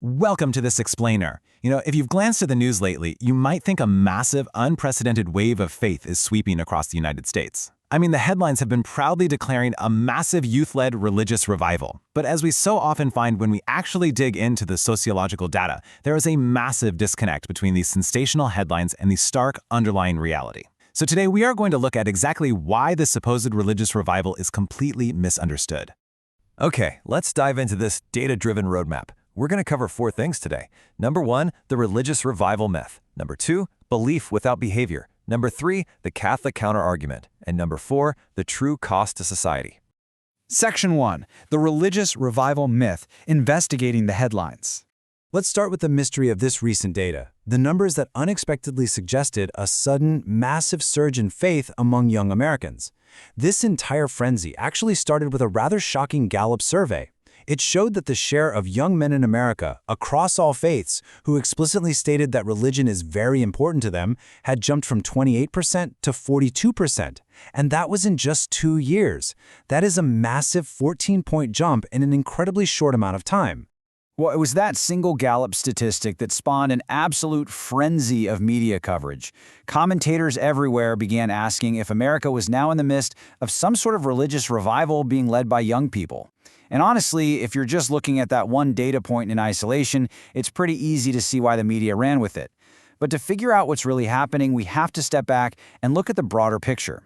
Welcome to this explainer. If you've glanced at the news lately, you might think a massive, unprecedented wave of faith is sweeping across the United States. The headlines have been proudly declaring a massive youth-led religious revival. But as we so often find when we actually dig into the sociological data, there is a massive disconnect between these sensational headlines and the stark underlying reality. So today we are going to look at exactly why this supposed religious revival is completely misunderstood. Okay, let's dive into this data-driven roadmap. We're going to cover 4 things today. Number 1, the religious revival myth. Number 2, belief without behavior. Number 3, the Catholic counterargument. And number 4, the true cost to society. Section 1. The religious revival myth, investigating the headlines. Let's start with the mystery of this recent data, the numbers that unexpectedly suggested a sudden, massive surge in faith among young Americans. This entire frenzy actually started with a rather shocking Gallup survey. It showed that the share of young men in America, across all faiths, who explicitly stated that religion is very important to them, had jumped from 28% to 42%. And that was in just 2 years. That is a massive 14-point jump in an incredibly short amount of time. Well, it was that single Gallup statistic that spawned an absolute frenzy of media coverage. Commentators everywhere began asking if America was now in the midst of some sort of religious revival being led by young people. And honestly, if you're just looking at that one data point in isolation, it's pretty easy to see why the media ran with it. But to figure out what's really happening, we have to step back and look at the broader picture.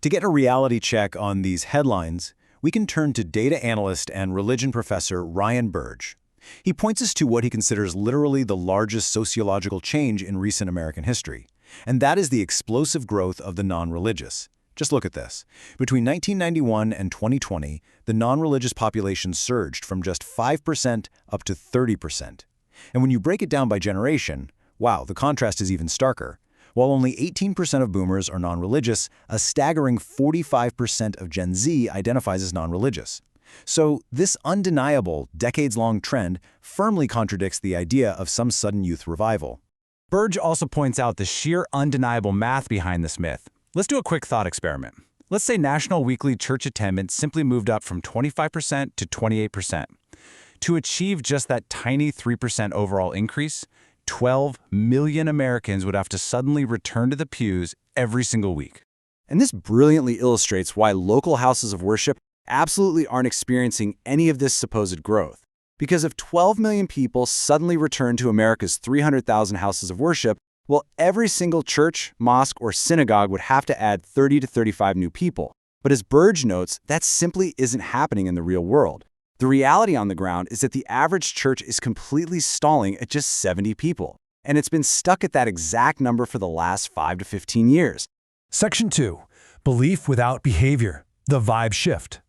To get a reality check on these headlines, we can turn to data analyst and religion professor Ryan Burge. He points us to what he considers literally the largest sociological change in recent American history, and that is the explosive growth of the non-religious. Just look at this. Between 1991 and 2020, the non-religious population surged from just 5% up to 30%. And when you break it down by generation, wow, the contrast is even starker. While only 18% of boomers are non-religious, a staggering 45% of Gen Z identifies as non-religious. So this undeniable, decades-long trend firmly contradicts the idea of some sudden youth revival. Burge also points out the sheer undeniable math behind this myth. Let's do a quick thought experiment. Let's say national weekly church attendance simply moved up from 25% to 28%. To achieve just that tiny 3% overall increase, 12 million Americans would have to suddenly return to the pews every single week. And this brilliantly illustrates why local houses of worship absolutely aren't experiencing any of this supposed growth. Because if 12 million people suddenly return to America's 300,000 houses of worship, well, every single church, mosque, or synagogue would have to add 30 to 35 new people. But as Burge notes, that simply isn't happening in the real world. The reality on the ground is that the average church is completely stalling at just 70 people. And it's been stuck at that exact number for the last 5 to 15 years. Section 2. Belief without behavior. The vibe shift.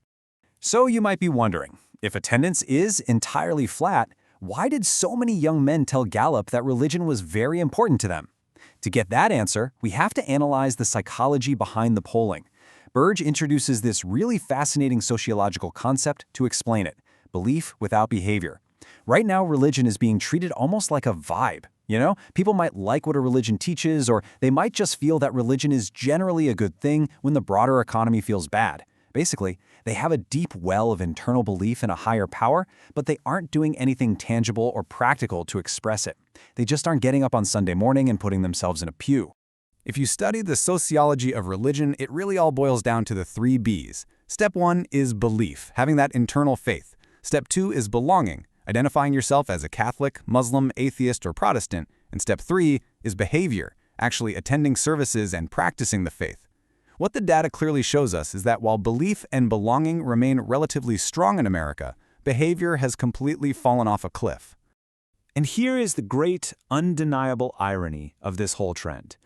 So you might be wondering, if attendance is entirely flat, why did so many young men tell Gallup that religion was very important to them? To get that answer, we have to analyze the psychology behind the polling. Burge introduces this really fascinating sociological concept to explain it: belief without behavior. Right now, religion is being treated almost like a vibe. People might like what a religion teaches, or they might just feel that religion is generally a good thing when the broader economy feels bad. Basically, they have a deep well of internal belief in a higher power, but they aren't doing anything tangible or practical to express it. They just aren't getting up on Sunday morning and putting themselves in a pew. If you study the sociology of religion, it really all boils down to the 3 B's. Step 1 is belief, having that internal faith. Step 2 is belonging, identifying yourself as a Catholic, Muslim, atheist, or Protestant. And step 3 is behavior, actually attending services and practicing the faith. What the data clearly shows us is that while belief and belonging remain relatively strong in America, behavior has completely fallen off a cliff. And here is the great, undeniable irony of this whole trend.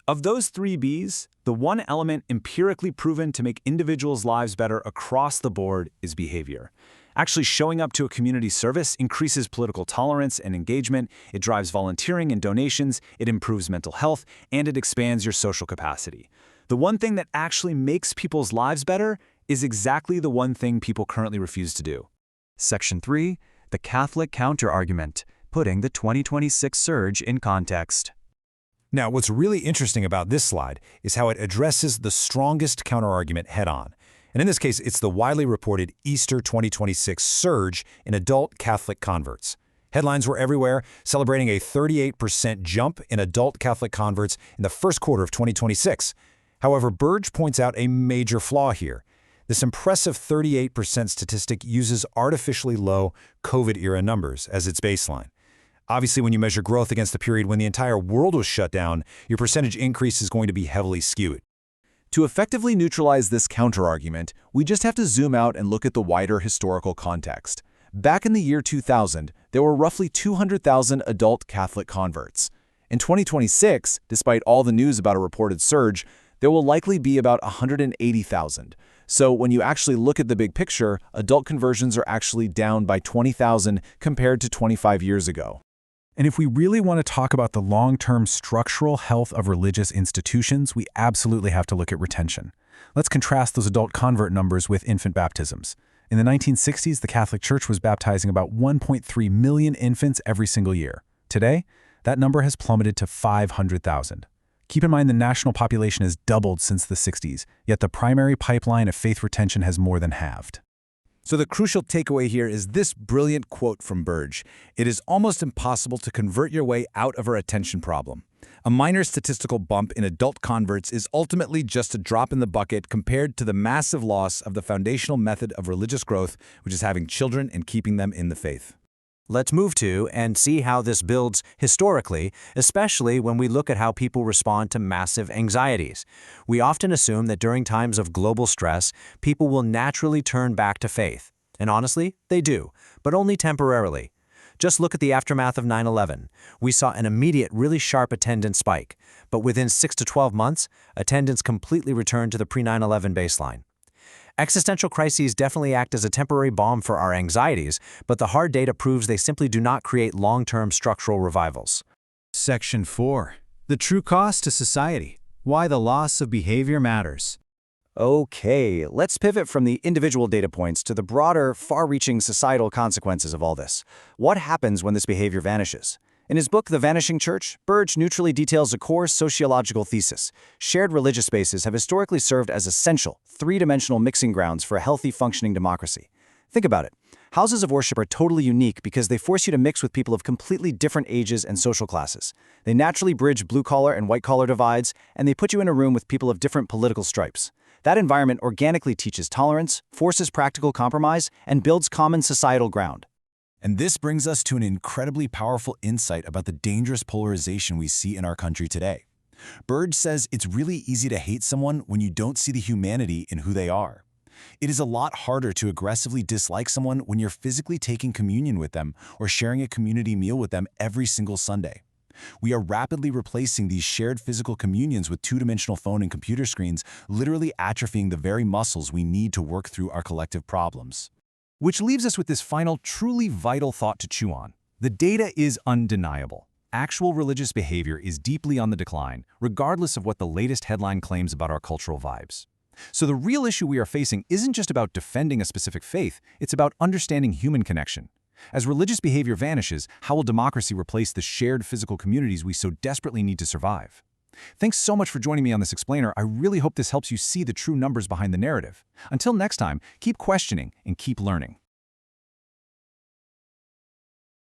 Of those 3 B's, the one element empirically proven to make individuals' lives better across the board is behavior. Actually showing up to a community service increases political tolerance and engagement, it drives volunteering and donations, it improves mental health, and it expands your social capacity. The one thing that actually makes people's lives better is exactly the one thing people currently refuse to do. Section 3. The Catholic counterargument, putting the 2026 surge in context. Now, what's really interesting about this slide is how it addresses the strongest counterargument head-on. And in this case, it's the widely reported Easter 2026 surge in adult Catholic converts. Headlines were everywhere, celebrating a 38% jump in adult Catholic converts in the first quarter of 2026. However, Burge points out a major flaw here. This impressive 38% statistic uses artificially low COVID-era numbers as its baseline. Obviously, when you measure growth against the period when the entire world was shut down, your percentage increase is going to be heavily skewed. To effectively neutralize this counterargument, we just have to zoom out and look at the wider historical context. Back in the year 2000, there were roughly 200,000 adult Catholic converts. In 2026, despite all the news about a reported surge, there will likely be about 180,000. So when you actually look at the big picture, adult conversions are actually down by 20,000 compared to 25 years ago. And if we really want to talk about the long-term structural health of religious institutions, we absolutely have to look at retention. Let's contrast those adult convert numbers with infant baptisms. In the 1960s, the Catholic Church was baptizing about 1.3 million infants every single year. Today, that number has plummeted to 500,000. Keep in mind the national population has doubled since the 60s, yet the primary pipeline of faith retention has more than halved. So the crucial takeaway here is this brilliant quote from Burge. It is almost impossible to convert your way out of a retention problem. A minor statistical bump in adult converts is ultimately just a drop in the bucket compared to the massive loss of the foundational method of religious growth, which is having children and keeping them in the faith. Let's move to and see how this builds historically, especially when we look at how people respond to massive anxieties. We often assume that during times of global stress, people will naturally turn back to faith. And honestly, they do, but only temporarily. Just look at the aftermath of 9/11. We saw an immediate, really sharp attendance spike, but within 6 to 12 months, attendance completely returned to the pre-9/11 baseline. Existential crises definitely act as a temporary balm for our anxieties, but the hard data proves they simply do not create long-term structural revivals. Section 4. The true cost to society. Why the loss of behavior matters. Okay, let's pivot from the individual data points to the broader, far-reaching societal consequences of all this. What happens when this behavior vanishes? In his book, The Vanishing Church, Burge neutrally details a core sociological thesis. Shared religious spaces have historically served as essential, three-dimensional mixing grounds for a healthy, functioning democracy. Think about it. Houses of worship are totally unique because they force you to mix with people of completely different ages and social classes. They naturally bridge blue-collar and white-collar divides, and they put you in a room with people of different political stripes. That environment organically teaches tolerance, forces practical compromise, and builds common societal ground. And this brings us to an incredibly powerful insight about the dangerous polarization we see in our country today. Burge says it's really easy to hate someone when you don't see the humanity in who they are. It is a lot harder to aggressively dislike someone when you're physically taking communion with them or sharing a community meal with them every single Sunday. We are rapidly replacing these shared physical communions with two-dimensional phone and computer screens, literally atrophying the very muscles we need to work through our collective problems. Which leaves us with this final, truly vital thought to chew on. The data is undeniable. Actual religious behavior is deeply on the decline, regardless of what the latest headline claims about our cultural vibes. So the real issue we are facing isn't just about defending a specific faith, it's about understanding human connection. As religious behavior vanishes, how will democracy replace the shared physical communities we so desperately need to survive? Thanks so much for joining me on this explainer. I really hope this helps you see the true numbers behind the narrative. Until next time, keep questioning and keep learning.